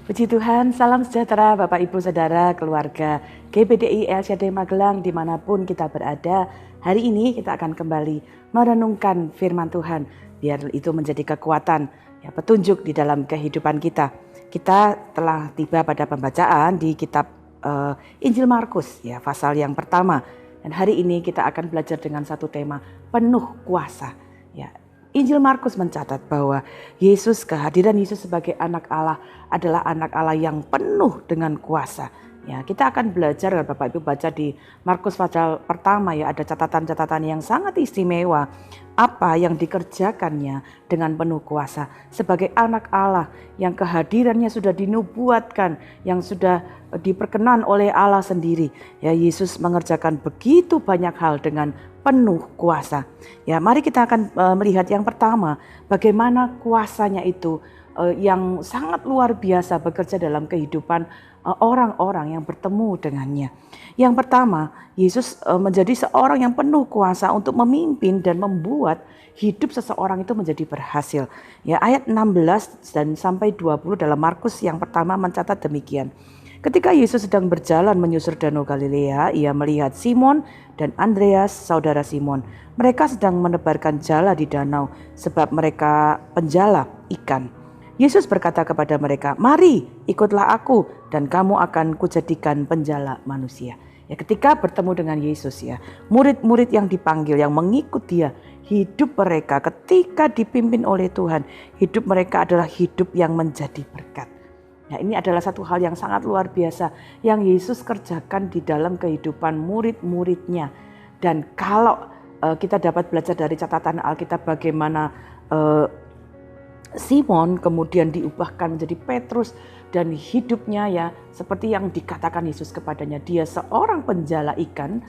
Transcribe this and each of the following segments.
Puji Tuhan, salam sejahtera Bapak Ibu Saudara, keluarga GBDI LCD Magelang dimanapun kita berada. Hari ini kita akan kembali merenungkan firman Tuhan, biar itu menjadi kekuatan, petunjuk di dalam kehidupan kita. Kita telah tiba pada pembacaan di kitab Injil Markus, pasal yang pertama. Dan hari ini kita akan belajar dengan satu tema, penuh kuasa. Injil Markus mencatat bahwa kehadiran Yesus sebagai anak Allah adalah anak Allah yang penuh dengan kuasa. Kita akan belajar, Bapak Ibu baca di Markus pasal pertama ada catatan-catatan yang sangat istimewa. Apa yang dikerjakannya dengan penuh kuasa sebagai anak Allah yang kehadirannya sudah dinubuatkan, yang sudah diperkenan oleh Allah sendiri. Yesus mengerjakan begitu banyak hal dengan penuh kuasa. Mari kita akan melihat yang pertama, bagaimana kuasanya itu yang sangat luar biasa bekerja dalam kehidupan orang-orang yang bertemu dengannya. Yang pertama, Yesus menjadi seorang yang penuh kuasa untuk memimpin dan membuat hidup seseorang itu menjadi berhasil. Ayat 16 dan sampai 20 dalam Markus yang pertama mencatat demikian. Ketika Yesus sedang berjalan menyusur Danau Galilea, ia melihat Simon dan Andreas, saudara Simon. Mereka sedang menebarkan jala di danau sebab mereka penjala ikan. Yesus berkata kepada mereka, "Mari, ikutlah aku dan kamu akan kujadikan penjala manusia." Ketika bertemu dengan Yesus, murid-murid yang dipanggil, yang mengikut dia, hidup mereka ketika dipimpin oleh Tuhan, hidup mereka adalah hidup yang menjadi berkat. Ini adalah satu hal yang sangat luar biasa yang Yesus kerjakan di dalam kehidupan murid-muridnya. Dan kalau kita dapat belajar dari catatan Alkitab bagaimana Simon kemudian diubahkan menjadi Petrus dan hidupnya seperti yang dikatakan Yesus kepadanya, dia seorang penjala ikan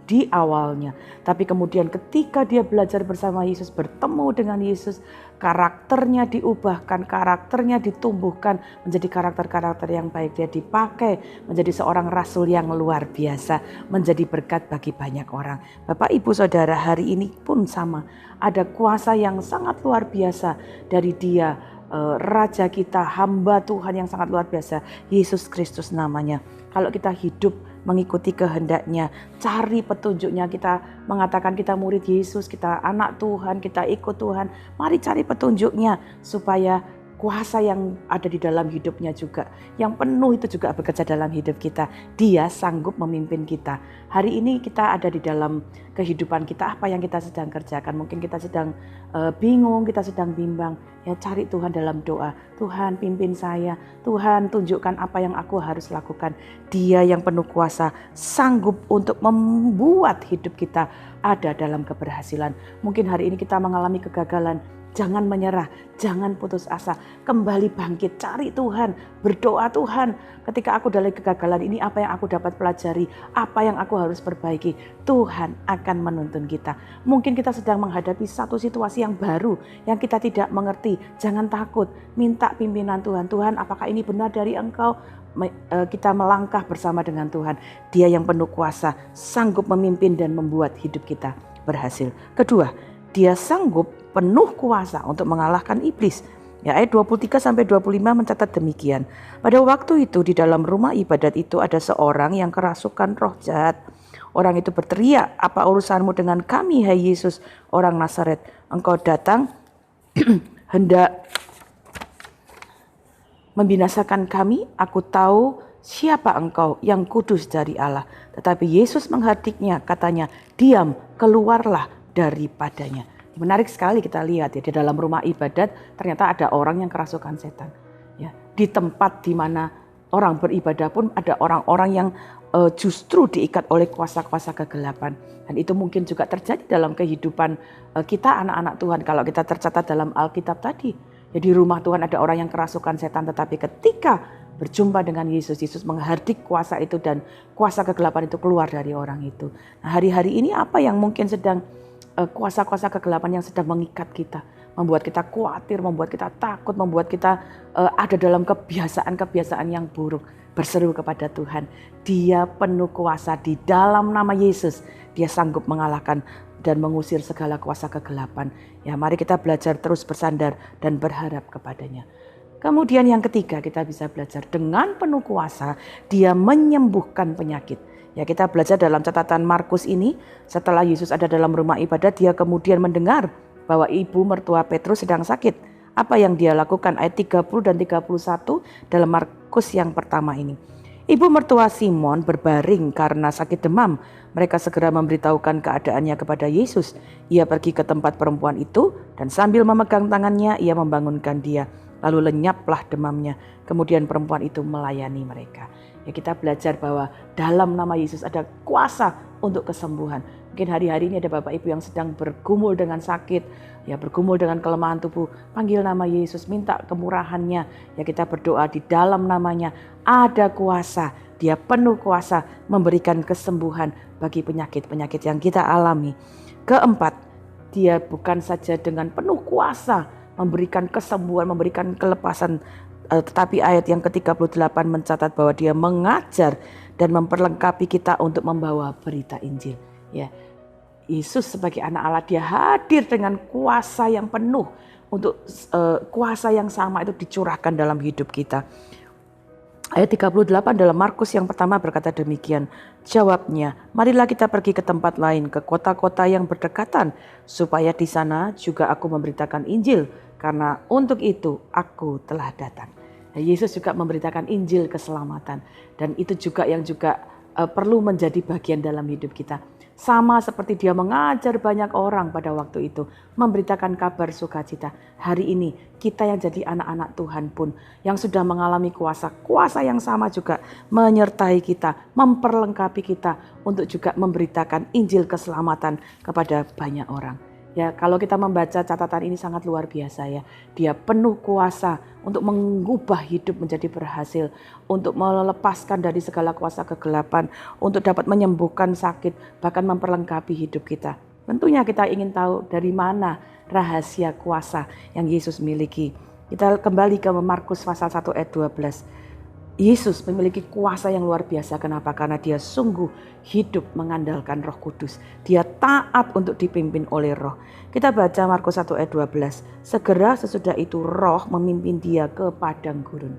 di awalnya, tapi kemudian ketika dia belajar bersama Yesus, bertemu dengan Yesus, karakternya diubahkan, karakternya ditumbuhkan menjadi karakter-karakter yang baik. Dia dipakai menjadi seorang rasul yang luar biasa, menjadi berkat bagi banyak orang. Bapak Ibu Saudara, hari ini pun sama, ada kuasa yang sangat luar biasa dari dia, Raja kita, hamba Tuhan yang sangat luar biasa, Yesus Kristus namanya. Kalau kita hidup mengikuti kehendaknya, cari petunjuknya, kita mengatakan kita murid Yesus, kita anak Tuhan, kita ikut Tuhan. Mari cari petunjuknya supaya kuasa yang ada di dalam hidupnya juga, yang penuh itu juga bekerja dalam hidup kita. Dia sanggup memimpin kita. Hari ini kita ada di dalam kehidupan kita, apa yang kita sedang kerjakan. Mungkin kita sedang bingung, kita sedang bimbang. Cari Tuhan dalam doa. Tuhan pimpin saya, Tuhan tunjukkan apa yang aku harus lakukan. Dia yang penuh kuasa, sanggup untuk membuat hidup kita ada dalam keberhasilan. Mungkin hari ini kita mengalami kegagalan. Jangan menyerah, jangan putus asa, kembali bangkit, cari Tuhan, berdoa, Tuhan, ketika aku dalam kegagalan ini apa yang aku dapat pelajari, apa yang aku harus perbaiki. Tuhan akan menuntun kita. Mungkin kita sedang menghadapi satu situasi yang baru, yang kita tidak mengerti. Jangan takut, minta pimpinan Tuhan. Tuhan, apakah ini benar dari Engkau? Kita melangkah bersama dengan Tuhan. Dia yang penuh kuasa, sanggup memimpin dan membuat hidup kita berhasil. Kedua, dia sanggup penuh kuasa untuk mengalahkan iblis. Ayat 23-25 mencatat demikian. Pada waktu itu di dalam rumah ibadat itu ada seorang yang kerasukan roh jahat. Orang itu berteriak, "Apa urusanmu dengan kami, hai Yesus, orang Nazaret? Engkau datang hendak membinasakan kami. Aku tahu siapa engkau, yang kudus dari Allah." Tetapi Yesus menghardiknya, katanya, "Diam, keluarlah daripadanya." Menarik sekali kita lihat di dalam rumah ibadat ternyata ada orang yang kerasukan setan. Di tempat di mana orang beribadah pun ada orang-orang yang justru diikat oleh kuasa-kuasa kegelapan. Dan itu mungkin juga terjadi dalam kehidupan kita anak-anak Tuhan. Kalau kita tercatat dalam Alkitab tadi, di rumah Tuhan ada orang yang kerasukan setan, tetapi ketika berjumpa dengan Yesus, Yesus menghardik kuasa itu dan kuasa kegelapan itu keluar dari orang itu. Nah, hari-hari ini apa yang mungkin sedang kuasa-kuasa kegelapan yang sedang mengikat kita, membuat kita khawatir, membuat kita takut, membuat kita ada dalam kebiasaan-kebiasaan yang buruk. Berseru kepada Tuhan, Dia penuh kuasa di dalam nama Yesus. Dia sanggup mengalahkan dan mengusir segala kuasa kegelapan. Mari kita belajar terus bersandar dan berharap kepadanya. Kemudian yang ketiga kita bisa belajar dengan penuh kuasa dia menyembuhkan penyakit. Ya, kita belajar dalam catatan Markus ini, setelah Yesus ada dalam rumah ibadat, dia kemudian mendengar bahwa ibu mertua Petrus sedang sakit. Apa yang dia lakukan? Ayat 30 dan 31 dalam Markus yang pertama ini. Ibu mertua Simon berbaring karena sakit demam. Mereka segera memberitahukan keadaannya kepada Yesus. Ia pergi ke tempat perempuan itu dan sambil memegang tangannya ia membangunkan dia. Lalu lenyaplah demamnya. Kemudian perempuan itu melayani mereka. Ya, kita belajar bahwa dalam nama Yesus ada kuasa untuk kesembuhan. Mungkin hari-hari ini ada Bapak Ibu yang sedang bergumul dengan sakit, ya bergumul dengan kelemahan tubuh. Panggil nama Yesus, minta kemurahannya. Ya, kita berdoa di dalam namanya ada kuasa. Dia penuh kuasa memberikan kesembuhan bagi penyakit-penyakit yang kita alami. Keempat, dia bukan saja dengan penuh kuasa memberikan kesembuhan, memberikan kelepasan, tetapi ayat yang ke-38 mencatat bahwa dia mengajar dan memperlengkapi kita untuk membawa berita Injil. Ya, Yesus sebagai anak Allah dia hadir dengan kuasa yang penuh untuk kuasa yang sama itu dicurahkan dalam hidup kita. Ayat 38 dalam Markus yang pertama berkata demikian. Jawabnya, marilah kita pergi ke tempat lain, ke kota-kota yang berdekatan, supaya di sana juga aku memberitakan Injil, karena untuk itu aku telah datang. Nah, Yesus juga memberitakan Injil keselamatan, dan itu juga yang perlu menjadi bagian dalam hidup kita. Sama seperti dia mengajar banyak orang pada waktu itu, memberitakan kabar sukacita. Hari ini kita yang jadi anak-anak Tuhan pun, yang sudah mengalami kuasa yang sama juga menyertai kita, memperlengkapi kita untuk juga memberitakan Injil keselamatan kepada banyak orang. Ya, kalau kita membaca catatan ini sangat luar biasa ya. Dia penuh kuasa untuk mengubah hidup menjadi berhasil, untuk melepaskan dari segala kuasa kegelapan, untuk dapat menyembuhkan sakit, bahkan memperlengkapi hidup kita. Tentunya kita ingin tahu dari mana rahasia kuasa yang Yesus miliki. Kita kembali ke Markus pasal 1 ayat 12. Yesus memiliki kuasa yang luar biasa. Kenapa? Karena dia sungguh hidup mengandalkan Roh Kudus. Dia taat untuk dipimpin oleh Roh. Kita baca Markus 1 ayat 12. Segera sesudah itu Roh memimpin dia ke padang gurun.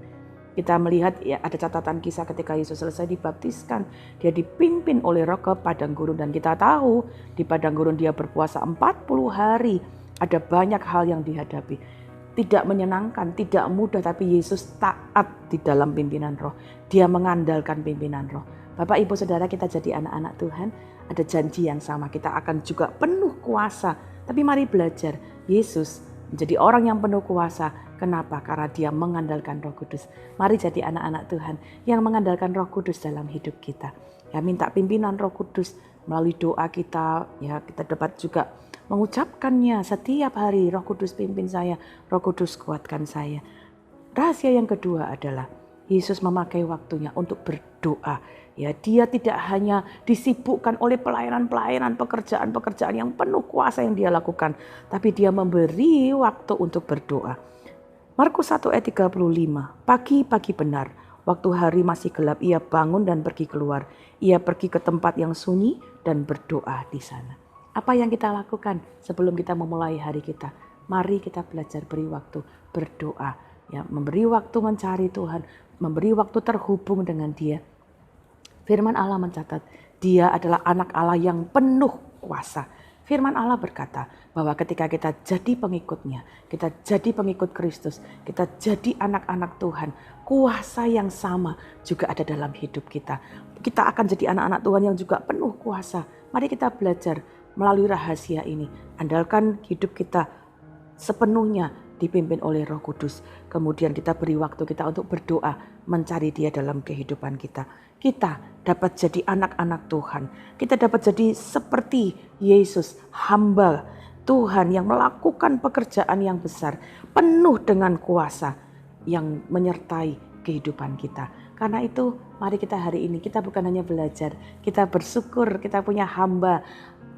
Kita melihat ya, ada catatan kisah ketika Yesus selesai dibaptiskan. Dia dipimpin oleh Roh ke padang gurun. Dan kita tahu di padang gurun dia berpuasa 40 hari. Ada banyak hal yang dihadapi. Tidak menyenangkan, tidak mudah, tapi Yesus taat di dalam pimpinan Roh. Dia mengandalkan pimpinan Roh. Bapak, Ibu, Saudara, kita jadi anak-anak Tuhan, ada janji yang sama. Kita akan juga penuh kuasa. Tapi mari belajar, Yesus menjadi orang yang penuh kuasa. Kenapa? Karena dia mengandalkan Roh Kudus. Mari jadi anak-anak Tuhan yang mengandalkan Roh Kudus dalam hidup kita. Ya, minta pimpinan Roh Kudus melalui doa kita, ya kita dapat juga mengucapkannya setiap hari. Roh Kudus pimpin saya, Roh Kudus kuatkan saya. Rahasia yang kedua adalah Yesus memakai waktunya untuk berdoa. Ya, dia tidak hanya disibukkan oleh pelayanan-pelayanan, pekerjaan-pekerjaan yang penuh kuasa yang dia lakukan, tapi dia memberi waktu untuk berdoa. Markus 1 ayat 35, pagi-pagi benar, waktu hari masih gelap, ia bangun dan pergi keluar. Ia pergi ke tempat yang sunyi dan berdoa di sana. Apa yang kita lakukan sebelum kita memulai hari kita? Mari kita belajar beri waktu berdoa. Ya, memberi waktu mencari Tuhan, memberi waktu terhubung dengan Dia. Firman Allah mencatat, Dia adalah anak Allah yang penuh kuasa. Firman Allah berkata bahwa ketika kita jadi pengikutnya, kita jadi pengikut Kristus, kita jadi anak-anak Tuhan, kuasa yang sama juga ada dalam hidup kita. Kita akan jadi anak-anak Tuhan yang juga penuh kuasa. Mari kita belajar melalui rahasia ini. Andalkan hidup kita sepenuhnya dipimpin oleh Roh Kudus. Kemudian kita beri waktu kita untuk berdoa, mencari Dia dalam kehidupan kita. Kita dapat jadi anak-anak Tuhan. Kita dapat jadi seperti Yesus, hamba Tuhan yang melakukan pekerjaan yang besar, penuh dengan kuasa yang menyertai kehidupan kita. Karena itu mari kita hari ini, kita bukan hanya belajar, kita bersyukur kita punya hamba,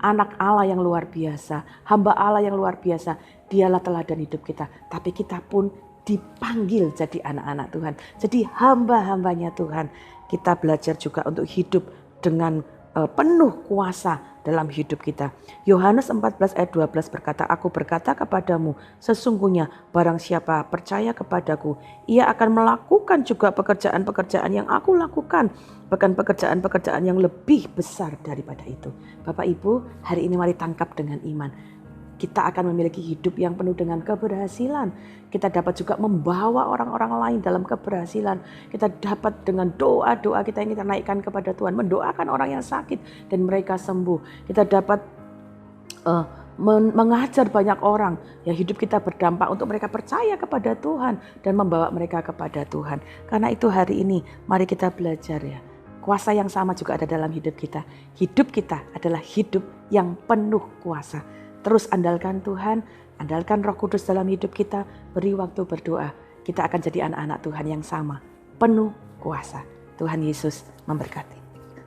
anak Allah yang luar biasa, hamba Allah yang luar biasa. Dialah teladan hidup kita, tapi kita pun dipanggil jadi anak-anak Tuhan, jadi hamba-hambanya Tuhan. Kita belajar juga untuk hidup dengan penuh kuasa dalam hidup kita. Yohanes 14 ayat 12 berkata, "Aku berkata kepadamu, sesungguhnya barang siapa percaya kepadaku, ia akan melakukan juga pekerjaan-pekerjaan yang aku lakukan, bahkan pekerjaan-pekerjaan yang lebih besar daripada itu." Bapak Ibu, hari ini mari tangkap dengan iman. Kita akan memiliki hidup yang penuh dengan keberhasilan. Kita dapat juga membawa orang-orang lain dalam keberhasilan. Kita dapat dengan doa-doa kita yang kita naikkan kepada Tuhan, mendoakan orang yang sakit dan mereka sembuh. Kita dapat mengajar banyak orang yang hidup kita berdampak untuk mereka percaya kepada Tuhan dan membawa mereka kepada Tuhan. Karena itu hari ini mari kita belajar ya. Kuasa yang sama juga ada dalam hidup kita. Hidup kita adalah hidup yang penuh kuasa. Terus andalkan Tuhan, andalkan Roh Kudus dalam hidup kita, beri waktu berdoa. Kita akan jadi anak-anak Tuhan yang sama, penuh kuasa. Tuhan Yesus memberkati.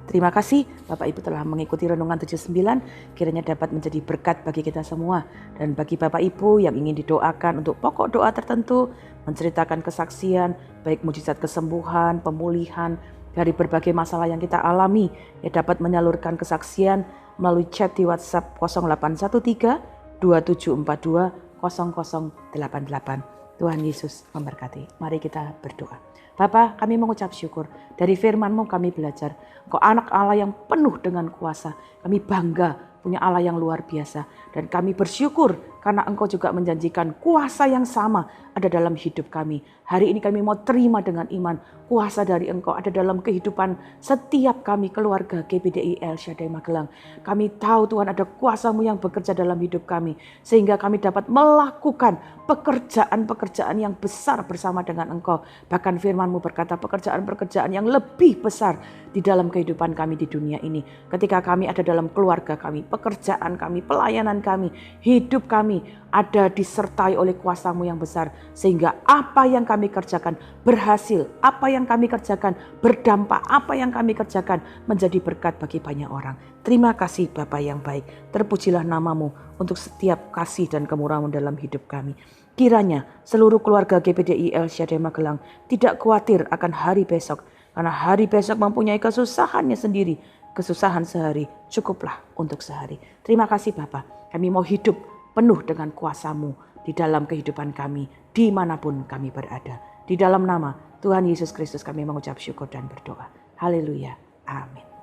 Terima kasih Bapak Ibu telah mengikuti Renungan 79, kiranya dapat menjadi berkat bagi kita semua. Dan bagi Bapak Ibu yang ingin didoakan untuk pokok doa tertentu, menceritakan kesaksian, baik mujizat kesembuhan, pemulihan, dari berbagai masalah yang kita alami, ya dapat menyalurkan kesaksian melalui chat di WhatsApp 0813 2742 0088. Tuhan Yesus memberkati. Mari kita berdoa. Bapa, kami mengucap syukur. Dari firman-Mu kami belajar. Engkau anak Allah yang penuh dengan kuasa. Kami bangga punya Allah yang luar biasa. Dan kami bersyukur karena Engkau juga menjanjikan kuasa yang sama ada dalam hidup kami. Hari ini kami mau terima dengan iman. Kuasa dari Engkau ada dalam kehidupan setiap kami keluarga GBDI El Shaddai Magelang. Kami tahu Tuhan ada kuasa-Mu yang bekerja dalam hidup kami. Sehingga kami dapat melakukan pekerjaan-pekerjaan yang besar bersama dengan Engkau. Bahkan firman-Mu berkata pekerjaan-pekerjaan yang lebih besar di dalam kehidupan kami di dunia ini. Ketika kami ada dalam keluarga kami, pekerjaan kami, pelayanan kami, hidup kami ada disertai oleh kuasa-Mu yang besar. Sehingga apa yang kami kerjakan berhasil, apa yang kami kerjakan berdampak, apa yang kami kerjakan menjadi berkat bagi banyak orang. Terima kasih Bapa yang baik. Terpujilah nama-Mu untuk setiap kasih dan kemurahan dalam hidup kami. Kiranya seluruh keluarga GBDI El Shaddai Magelang tidak khawatir akan hari besok. Karena hari besok mempunyai kesusahannya sendiri. Kesusahan sehari cukuplah untuk sehari. Terima kasih Bapa. Kami mau hidup penuh dengan kuasa-Mu di dalam kehidupan kami, dimanapun kami berada. Di dalam nama Tuhan Yesus Kristus kami mengucap syukur dan berdoa. Haleluya. Amin.